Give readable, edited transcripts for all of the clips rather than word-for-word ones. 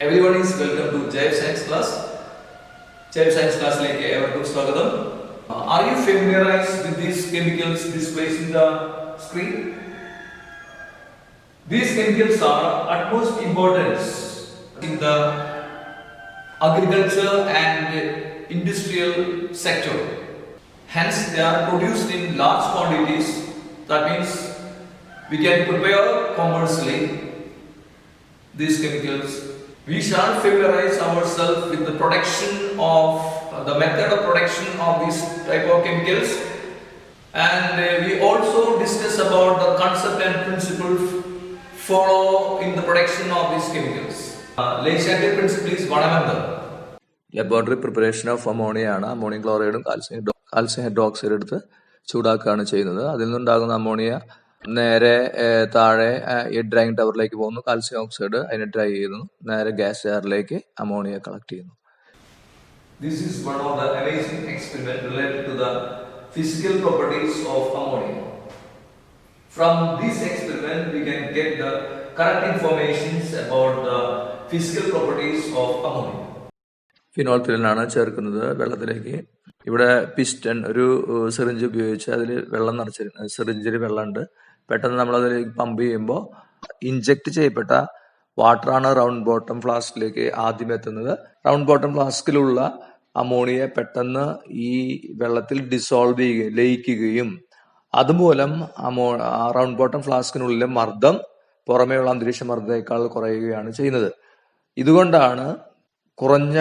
Everyone is welcome to Jaiv Science class. Jaiv Science class-ലേക്ക് ഏവർക്കും സ്വാഗതം. Are you familiarized with these chemicals displayed in the screen? These chemicals are utmost importance in the agriculture and industrial sector. Hence, they are produced in large quantities. That means we can prepare commercially these chemicals. We shall familiarize ourselves with the production of the method of production of these type of chemicals, and we also discuss about the concept and principles follow in the production of these chemicals. Ladies and gentlemen, principle is what among them? Laboratory preparation of ammonia ആണ്. Ammonium ക്ലോറൈഡും calcium hydroxide എടുത്ത് ചൂടാക്കുകയാണ് ചെയ്യുന്നത്. അതിൽ നിന്നുണ്ടാകുന്ന ammonia നേരെ താഴെ ഈ drying ടവറിലേക്ക് പോകുന്നു. Calcium oxide അതിനെ ഡ്രൈ ചെയ്യുന്നു. നേരെ ഗ്യാസ് ജാറിലേക്ക് അമോണിയ കളക്ട് ചെയ്യുന്നു. This is one of the amazing experiments related to the physical properties of ammonia. From this experiment, we can get the correct informations about the physical properties of ammonia. ഫിനോൾത്തിലാണ് ചേർക്കുന്നത് വെള്ളത്തിലേക്ക്. ഇവിടെ piston ഒരു syringe ഉപയോഗിച്ച് അതിൽ വെള്ളം നിറച്ചിരുന്നു. സിറിഞ്ചിൽ വെള്ളമുണ്ട്. പെട്ടെന്ന് നമ്മളതിലേക്ക് pump ചെയ്യുമ്പോൾ ഇൻജെക്ട് ചെയ്യപ്പെട്ട വാട്ടറാണ് റൗണ്ട് ബോട്ടം ഫ്ലാസ്കിലേക്ക് ആദ്യം എത്തുന്നത്. റൗണ്ട് ബോട്ടം ഫ്ലാസ്കിലുള്ള അമോണിയ പെട്ടെന്ന് ഈ വെള്ളത്തിൽ ഡിസോൾവ് ചെയ്യുകയും ലയിക്കുകയും അതുമൂലം റൗണ്ട് ബോട്ടം ഫ്ലാസ്കിനുള്ളിലെ മർദ്ദം പുറമേയുള്ള അന്തരീക്ഷ മർദ്ദത്തേക്കാൾ കുറയുകയാണ് ചെയ്യുന്നത്. ഇതുകൊണ്ടാണ് കുറഞ്ഞ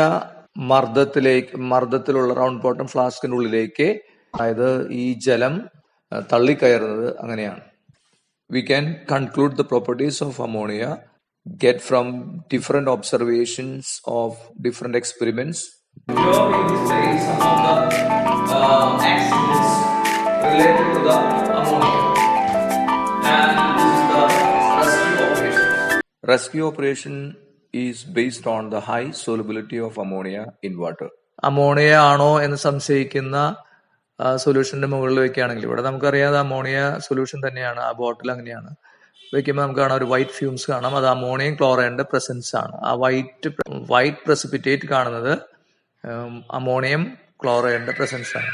മർദ്ദത്തിലുള്ള റൗണ്ട് ബോട്ടം ഫ്ലാസ്കിനുള്ളിലേക്ക് അതായത് ഈ ജലം തള്ളിക്കയറുന്നത്. അങ്ങനെയാണ്. We can conclude the properties of ammonia get from different observations of different experiments. Here we display some of the accidents related to the ammonia, and this is the rescue operation. Rescue operation is based on the high solubility of ammonia in water. Ammonia ആണോ എന്ന് സംശയിക്കുന്ന സൊല്യൂഷന്റെ മുകളിൽ വെക്കുകയാണെങ്കിൽ ഇവിടെ നമുക്കറിയാം ammonia solution തന്നെയാണ്. ആ ബോട്ടിൽ അങ്ങനെയാണ് വെക്കുമ്പോൾ നമുക്ക് കാണാം ഒരു വൈറ്റ് ഫ്യൂംസ് കാണാം. അത് അമോണിയം ക്ലോറൈഡിന്റെ പ്രസൻസ് ആണ്. ആ വൈറ്റ് പ്രസിപ്പിറ്റേറ്റ് കാണുന്നത് അമോണിയം ക്ലോറൈഡിന്റെ പ്രസൻസ് ആണ്.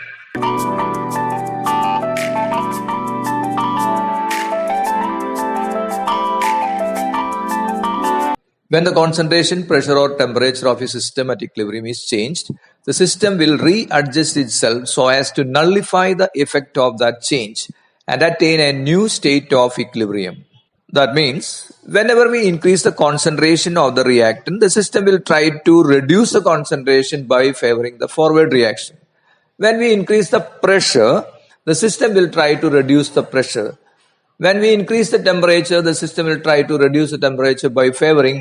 When the concentration, pressure or temperature of a system at equilibrium is changed, the system will readjust itself so as to nullify the effect of that change and attain a new state of equilibrium. That means, whenever we increase the concentration of the reactant, the system will try to reduce the concentration by favoring the forward reaction. When we increase the pressure, the system will try to reduce the pressure. When we increase the temperature, the system will try to reduce the temperature by favoring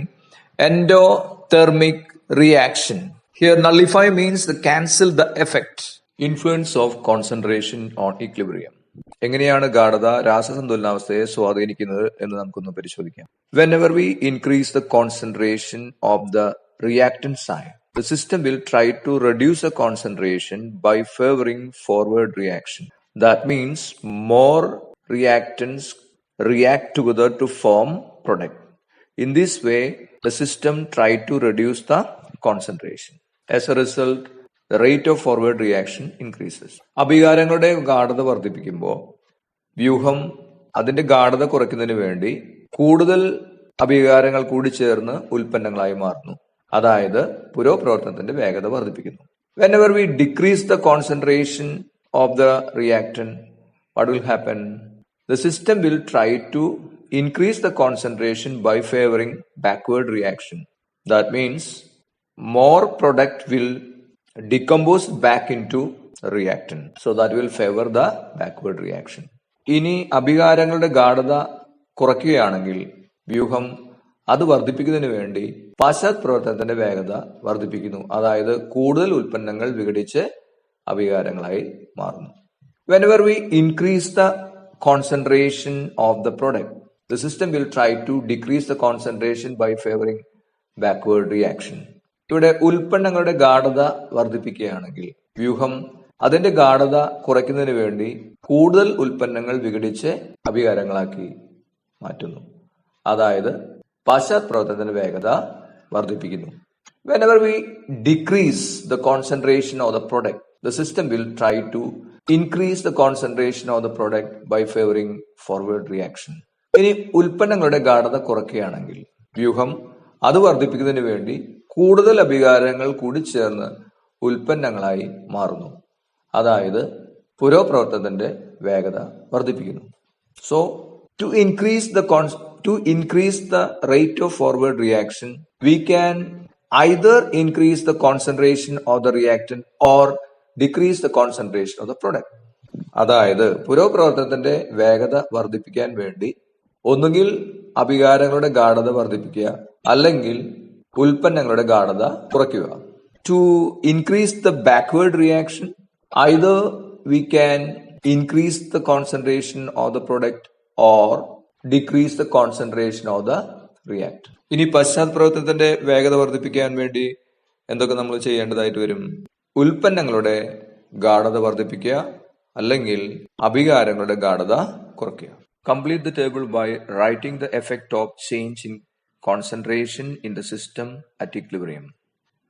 endothermic reaction. Here, nullify means to cancel the effect. Influence of concentration on equilibrium. എങ്ങനെയാണ് ഗാഢത രാസസന്തുലനാവസ്ഥയെ സ്വാധീനിക്കുന്നത് എന്ന് നമുക്കൊന്ന് പരിശോധിക്കാം. Whenever we increase the concentration of the reactant side, the system will try to reduce the concentration by favoring forward reaction. That means more reactants react together to form product. In this way, the system tried to reduce the concentration. As a result, the rate of forward reaction increases. അഭികാരങ്ങളുടെ ഗാഢത വർദ്ധിപ്പിക്കുമ്പോൾ വ്യൂഹം അതിന്റെ ഗാഢത കുറയ്ക്കുന്നതിന് വേണ്ടി കൂടുതൽ അഭികാരങ്ങൾ കൂടി ചേർന്ന് ഉൽപ്പന്നങ്ങളായി മാറുന്നു. അതായത് പുരോപ്രവർത്തനത്തിന്റെ വേഗത വർദ്ധിപ്പിക്കുന്നു. Whenever we decrease the concentration of the reactant, what will happen? The system will try to increase the concentration by favoring backward reaction. That means more product will decompose back into reactant. So that will favor the backward reaction. ഇനി അഭികാരങ്ങളുടെ ഗാഢത കുറയ്ക്കുകയാണെങ്കിൽ വ്യൂഹം അത് വർദ്ധിപ്പിക്കുന്നതിന് വേണ്ടി പാശ്ചാത്യ പ്രവർത്തനത്തിന്റെ വേഗത വർദ്ധിപ്പിക്കുന്നു. അതായത് കൂടുതൽ ഉൽപ്പന്നങ്ങൾ വിഘടിച്ച് അഭികാരങ്ങളായി മാറുന്നു. Whenever we increase the concentration of the product, the system will try to decrease the concentration by favoring backward reaction. ഇവിടെ ഉൽപ്പന്നങ്ങളുടെ ഗാഢത വർദ്ധിപ്പിക്കുകയാണെങ്കിൽ വ്യൂഹം അതിന്റെ ഗാഢത കുറയ്ക്കുന്നതിന് വേണ്ടി കൂടുതൽ ഉൽപ്പന്നങ്ങൾ വിഘടിച്ച് അഭികാരങ്ങളാക്കി മാറ്റുന്നു. അതായത് പാശ്ചാത്യ പ്രവർത്തനത്തിന്റെ വേഗത വർദ്ധിപ്പിക്കുന്നു. Whenever we decrease the concentration of the product, the system will try to increase the concentration of the product by favoring forward reaction. ഇനി ഉൽപ്പന്നങ്ങളുടെ ഗാഢത കുറയ്ക്കുകയാണെങ്കിൽ വ്യൂഹം അത് വർദ്ധിപ്പിക്കുന്നതിന് വേണ്ടി കൂടുതൽ അഭികാരങ്ങൾ കൂടി ചേർന്ന് ഉൽപ്പന്നങ്ങളായി മാറുന്നു. അതായത് പുരോപ്രവർത്തനത്തിന്റെ വേഗത വർദ്ധിപ്പിക്കുന്നു. So to increase the rate of forward reaction, we can either increase the concentration of the reactant or decrease the concentration of the product. അതായത് പുരോപ്രവർത്തനത്തിന്റെ വേഗത വർദ്ധിപ്പിക്കാൻ വേണ്ടി ഒന്നുകിൽ അഭികാരങ്ങളുടെ ഗാഢത വർദ്ധിപ്പിക്കുക, അല്ലെങ്കിൽ ഉൽപ്പന്നങ്ങളുടെ ഗാഢത കുറയ്ക്കുക. To increase the backward reaction, either we can increase the concentration of the product or decrease the concentration of the reactant. ഇനി പശ്ചാത്തലപ്രവർത്തനത്തിന്റെ വേഗത വർദ്ധിപ്പിക്കാൻ വേണ്ടി എന്തൊക്കെ നമ്മൾ ചെയ്യേണ്ടതായിട്ട് വരും? ഉൽപ്പന്നങ്ങളുടെ ഗാഢത വർദ്ധിപ്പിക്കുക, അല്ലെങ്കിൽ അഭികാരങ്ങളുടെ ഗാഢത കുറയ്ക്കുക. Complete the table by writing the effect of change in concentration in the system at equilibrium.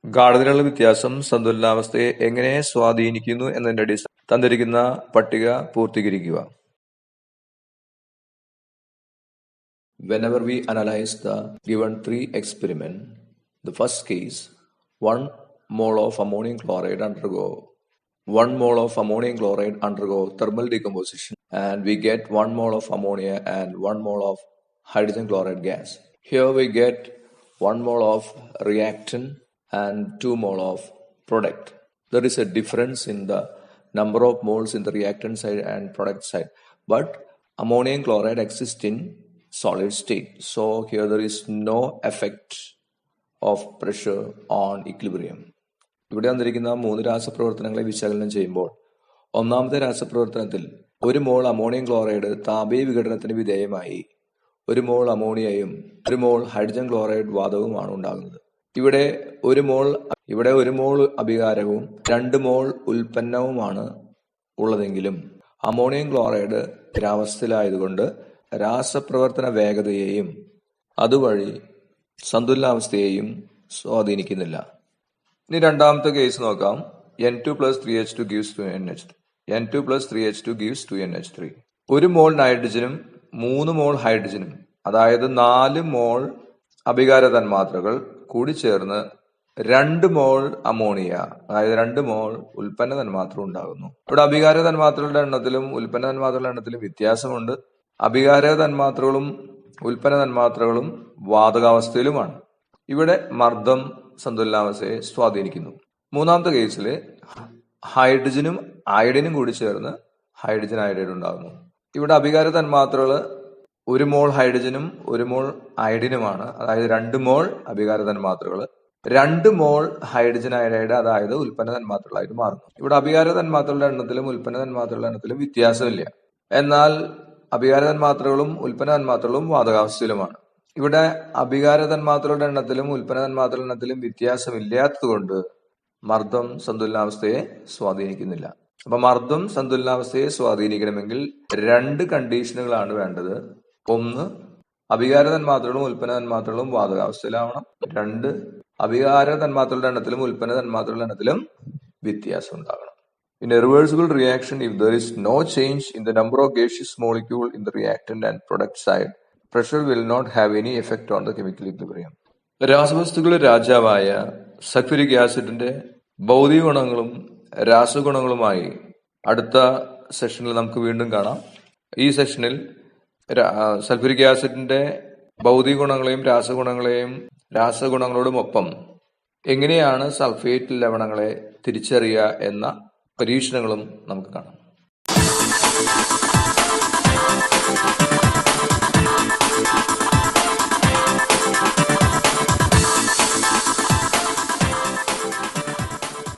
ഗാഢതയിലുള്ള വ്യത്യാസം സന്തുലനാവസ്ഥയെ എങ്ങനെ സ്വാധീനിക്കുന്നു എന്നതിന്റെ അടിസ്ഥാനത്തിൽ തന്നിരിക്കുന്ന പട്ടിക പൂർത്തീകരിക്കുക. Whenever we analyze the given 3 experiment, the first case, 1 mole of ammonium chloride undergo thermal decomposition, and we get 1 mole of ammonia and 1 mole of hydrogen chloride gas. Here we get 1 mole of reactant and 2 mole of product. There is a difference in the number of moles in the reactant side and product side, but ammonium chloride exists in solid state, so here there is no effect of pressure on equilibrium. ഇവിടെ വന്നിരിക്കുന്ന 3 രാസപ്രവർത്തനങ്ങളെ വിശകലനം ചെയ്യുമ്പോൾ ഒന്നാമത്തെ രാസപ്രവർത്തനത്തിൽ 1 മോൾ ammonium chloride താപീയ വിഘടനത്തിന് വിധേയമായി 1 മോൾ അമോണിയയും 1 മോൾ hydrogen chloride വാതകവുമാണ് ഉണ്ടാകുന്നത്. ഇവിടെ 1 മോൾ അഭികാരവും 2 മോൾ ഉൽപ്പന്നവുമാണ് ഉള്ളതെങ്കിലും ammonium chloride ദ്രാവസ്ഥയിലായതുകൊണ്ട് രാസപ്രവർത്തന വേഗതയെയും അതുവഴി സന്തുലനാവസ്ഥയെയും സ്വാധീനിക്കുന്നില്ല. ഇനി രണ്ടാമത്തെ കേസ് നോക്കാം. N2 plus 3H2 gives 2NH3. N2 plus 3H2 gives 2NH3. 1 മോൾ നൈട്രജനും 3 മോൾ ഹൈഡ്രജനും, അതായത് 4 മോൾ അഭികാര തന്മാത്രകൾ കൂടി ചേർന്ന് 2 മോൾ അമോണിയ, അതായത് 2 മോൾ ഉൽപ്പന്ന തന്മാത്ര ഉണ്ടാകുന്നു. ഇവിടെ അഭികാര തന്മാത്രകളുടെ എണ്ണത്തിലും ഉൽപ്പന്ന തന്മാത്രകളുടെ എണ്ണത്തിലും വ്യത്യാസമുണ്ട്. അഭികാര തന്മാത്രകളും ഉൽപ്പന്ന തന്മാത്രകളും വാതകാവസ്ഥയിലുമാണ്. ഇവിടെ മർദ്ദം സന്തുലനാവസ്ഥയെ സ്വാധീനിക്കുന്നു. മൂന്നാമത്തെ കേസിൽ ഹൈഡ്രജനും അയഡിനും കൂടി ചേർന്ന് ഹൈഡ്രജൻ അയഡൈഡ് ഉണ്ടാകുന്നു. ഇവിടെ അഭികാര തന്മാത്രകൾ 1 മോൾ ഹൈഡ്രജനും 1 മോൾ അയഡിനുമാണ്, അതായത് 2 മോൾ അഭികാര തന്മാത്രകൾ 2 മോൾ ഹൈഡ്രജൻ അയഡൈഡ്, അതായത് ഉൽപ്പന്ന തന്മാത്രകളായിട്ട് മാറുന്നു. ഇവിടെ അഭികാര തന്മാത്രകളുടെ എണ്ണത്തിലും ഉൽപ്പന്ന തന്മാത്രകളുടെ എണ്ണത്തിലും വ്യത്യാസമില്ല. എന്നാൽ അഭികാര തന്മാത്രകളും ഉൽപ്പന്ന തന്മാത്രകളും വാതകാവസ്ഥയിലുമാണ്. ഇവിടെ അഭികാര തന്മാത്രകളുടെ എണ്ണത്തിലും ഉൽപ്പന്ന തന്മാത്രകളുടെ എണ്ണത്തിലും വ്യത്യാസമില്ലാത്തതുകൊണ്ട് മർദ്ദം സന്തുലനാവസ്ഥയെ സ്വാധീനിക്കുന്നില്ല. അപ്പൊ മർദ്ദം സന്തുലനാവസ്ഥയെ സ്വാധീനിക്കണമെങ്കിൽ 2 കണ്ടീഷനുകളാണ് വേണ്ടത്. 1, അഭികാര തന്മാത്രകളും ഉൽപ്പന്ന തന്മാത്രകളും വാതകാവസ്ഥയിലാവണം. 2, അഭികാര തന്മാത്രകളുടെ എണ്ണത്തിലും ഉൽപ്പന്ന തന്മാത്രകളുടെ എണ്ണത്തിലും വ്യത്യാസം ഉണ്ടാകണം. In a reversible reaction, if there is no change in the number of gaseous molecule in the reactant and product side, pressure will not have any effect on the chemical equilibrium. രാസവസ്തുക്കളുടെ രാജാവായ sulphuric ആസിഡിന്റെ ഭൗതിക ഗുണങ്ങളും രാസഗുണങ്ങളുമായി അടുത്ത സെഷനിൽ നമുക്ക് വീണ്ടും കാണാം. ഈ സെഷനിൽ സൾഫ്യൂരിക് ആസിഡിന്റെ ഭൗതിക ഗുണങ്ങളെയും രാസഗുണങ്ങളോടുമൊപ്പം എങ്ങനെയാണ് സൾഫേറ്റ് ലവണങ്ങളെ തിരിച്ചറിയുക എന്ന പരീക്ഷണങ്ങളും നമുക്ക് കാണാം.